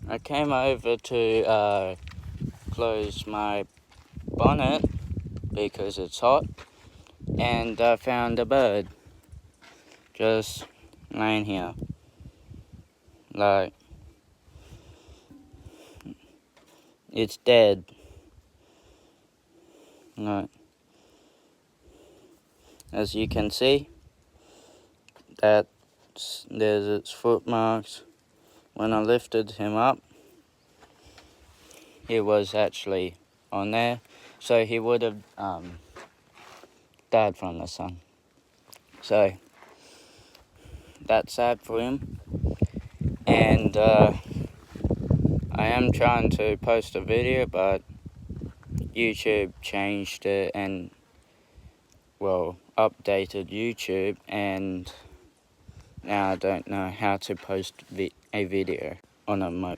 I came over to close my bonnet because it's hot, and I found a bird just laying here. Like, it's dead. Like, as you can see, there's its footmarks. When I lifted him up, he was actually on there, so he would have died from the sun. So that's sad for him, and I am trying to post a video, but YouTube changed it and, well, updated YouTube, and now I don't know how to post a video on a